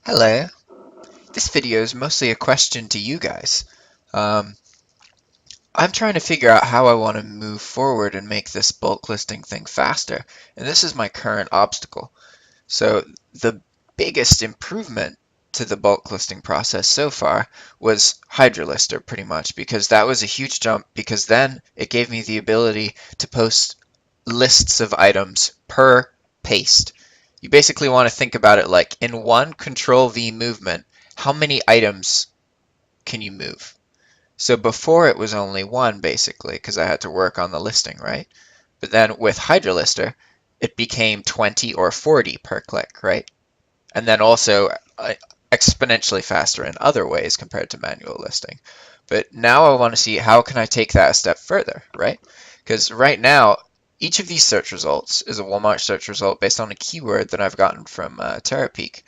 Hello. This video is mostly a question to you guys. Um, I'm trying to figure out how I want to move forward and make this bulk listing thing faster, and this is my current obstacle. So the biggest improvement to the bulk listing process so far was Hydra Lister, pretty much, because that was a huge jump, because then it gave me the ability to post lists of items per paste. You basically want to think about it like in one Control V movement, how many items can you move? So before it was only one basically because I had to work on the listing, right? But then with Hydra Lister, it became 20 or 40 per click, right? And then also exponentially faster in other ways compared to manual listing. But now I want to see how can I take that a step further, right? Because right now, each of these search results is a Walmart search result based on a keyword that I've gotten from TerraPeak.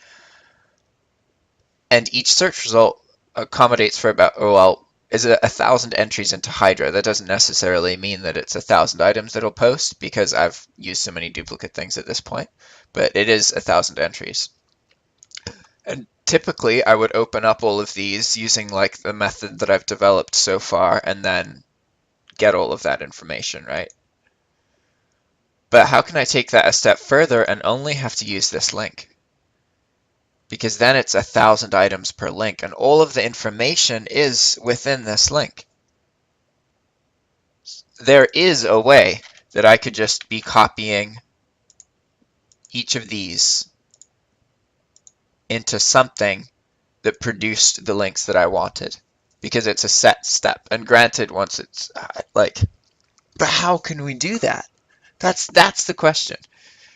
And each search result accommodates for about, oh, well, is it 1,000 entries into Hydra? That doesn't necessarily mean that it's 1,000 items that'll post because I've used so many duplicate things at this point, but it is 1,000 entries. And typically I would open up all of these using like the method that I've developed so far and then get all of that information, right? But how can I take that a step further and only have to use this link? Because then it's 1,000 items per link, and all of the information is within this link. There is a way that I could just be copying each of these into something that produced the links that I wanted, because it's a set step. And granted, once it's like, but how can we do that? That's the question.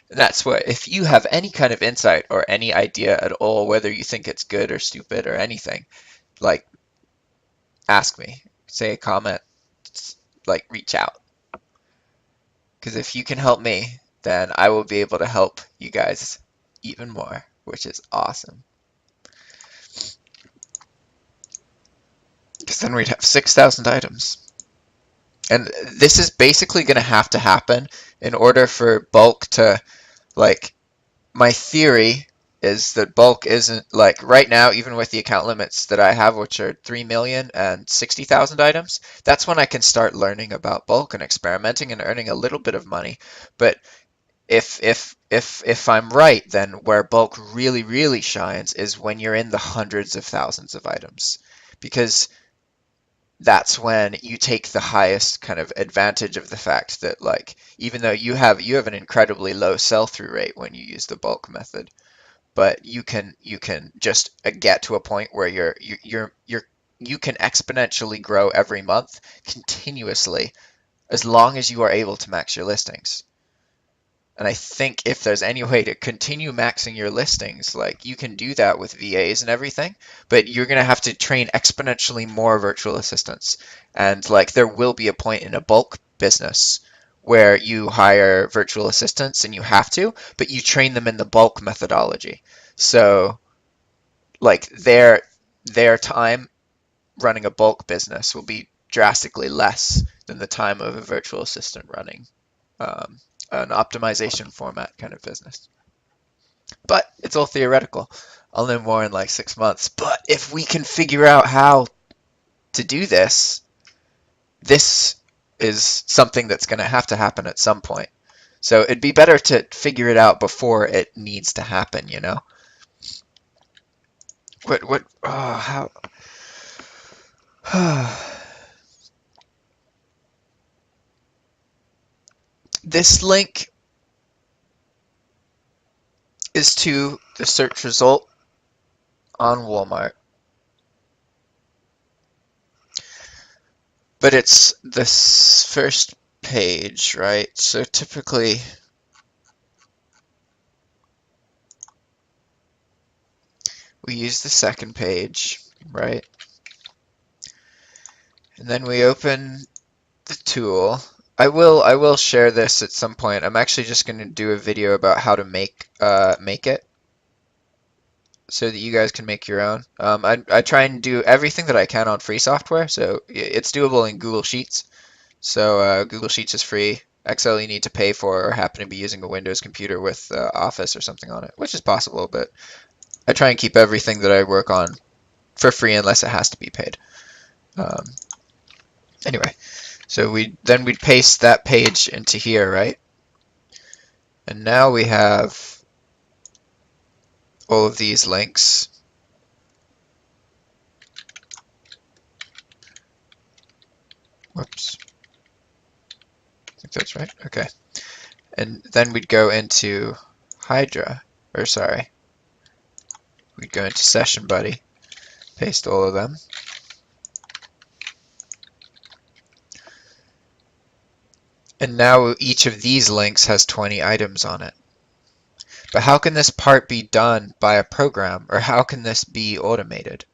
That's what, if you have any kind of insight or any idea at all, whether you think it's good or stupid or anything, like ask me, say a comment, like reach out. Because if you can help me, then I will be able to help you guys even more, which is awesome. Because then we'd have 6,000 items. And this is basically going to happen in order for bulk to, like, my theory is that bulk isn't, like, right now, even with the account limits that I have, which are 3 million and 60,000 items, that's when I can start learning about bulk and experimenting and earning a little bit of money. But if I'm right, then where bulk really shines is when you're in the hundreds of thousands of items, because that's when you take the highest kind of advantage of the fact that, like, even though you have an incredibly low sell-through rate when you use the bulk method, but you can just get to a point where you can exponentially grow every month continuously as long as you are able to max your listings. And I think if there's any way to continue maxing your listings, like you can do that with VAs and everything, but you're going to have to train exponentially more virtual assistants. And like there will be a point in a bulk business where you hire virtual assistants and you have to, but you train them in the bulk methodology. So like their time running a bulk business will be drastically less than the time of a virtual assistant running um, an optimization format kind of business. But it's all theoretical. I'll know more in like 6 months. But if we can figure out how to do this, this is something that's going to happen at some point. So it'd be better to figure it out before it needs to happen, you know? How? This link is to the search result on Walmart. But it's this first page, right? So typically we use the second page, right? And then we open the tool. I will share this at some point. I'm actually just going to do a video about how to make it so that you guys can make your own. I try and do everything that I can on free software, so it's doable in Google Sheets. So Google Sheets is free. Excel you need to pay for or happen to be using a Windows computer with Office or something on it, which is possible, but I try and keep everything that I work on for free unless it has to be paid. Anyway, so we'd paste that page into here, right? And now we have all of these links. Whoops. I think that's right. Okay. And then we'd go into Hydra, or sorry, we'd go into Session Buddy, paste all of them. And now each of these links has 20 items on it. But how can this part be done by a program, or how can this be automated?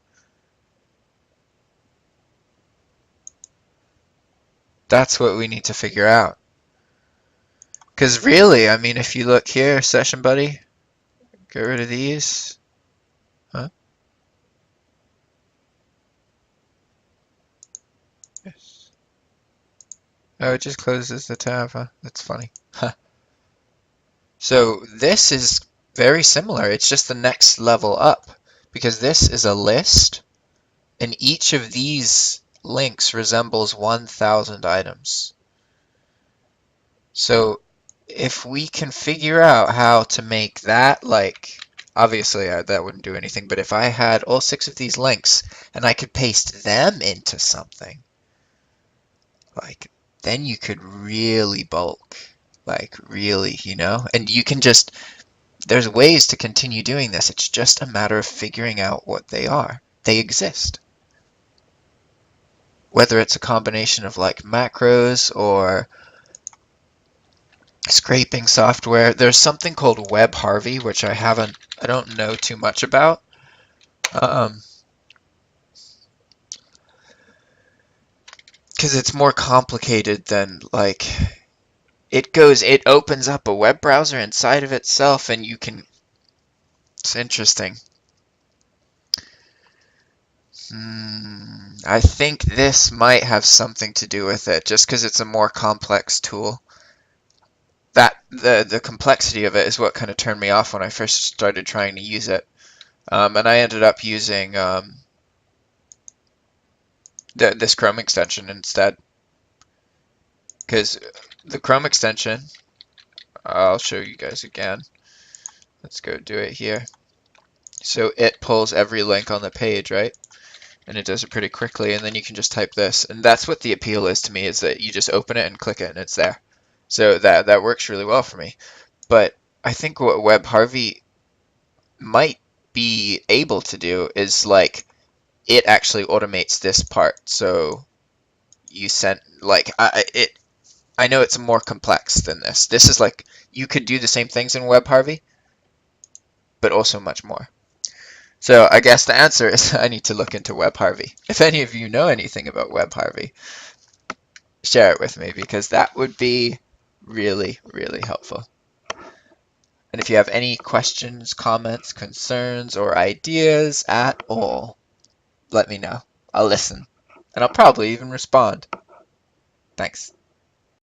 That's what we need to figure out. Because really, I mean, if you look here, Session Buddy, get rid of these. Huh? Yes. Oh, it just closes the tab, huh? That's funny. Huh. So this is very similar. It's just the next level up. Because this is a list, and each of these links resembles 1,000 items. So if we can figure out how to make that, like, obviously that wouldn't do anything, but if I had all 6 of these links and I could paste them into something, like, then you could really bulk, like, really, you know? And you can just, there's ways to continue doing this. It's just a matter of figuring out what they are. They exist. Whether it's a combination of like macros or scraping software. There's something called Web Harvey, which I don't know too much about. Because it's more complicated than like it opens up a web browser inside of itself, and you can. It's interesting. I think this might have something to do with it, just because it's a more complex tool. That the complexity of it is what kind of turned me off when I first started trying to use it. And I ended up using this Chrome extension instead. Because the Chrome extension, I'll show you guys again. Let's go do it here. So it pulls every link on the page, right? And it does it pretty quickly, and then you can just type this. And that's what the appeal is to me, is that you just open it and click it and it's there. So that works really well for me. But I think what Web Harvey might be able to do is like it actually automates this part. So you send like I know it's more complex than this. This is like you could do the same things in Web Harvey, but also much more. So I guess the answer is I need to look into Web Harvey. If any of you know anything about Web Harvey, share it with me, because that would be really, really helpful. And if you have any questions, comments, concerns, or ideas at all, let me know. I'll listen. And I'll probably even respond. Thanks.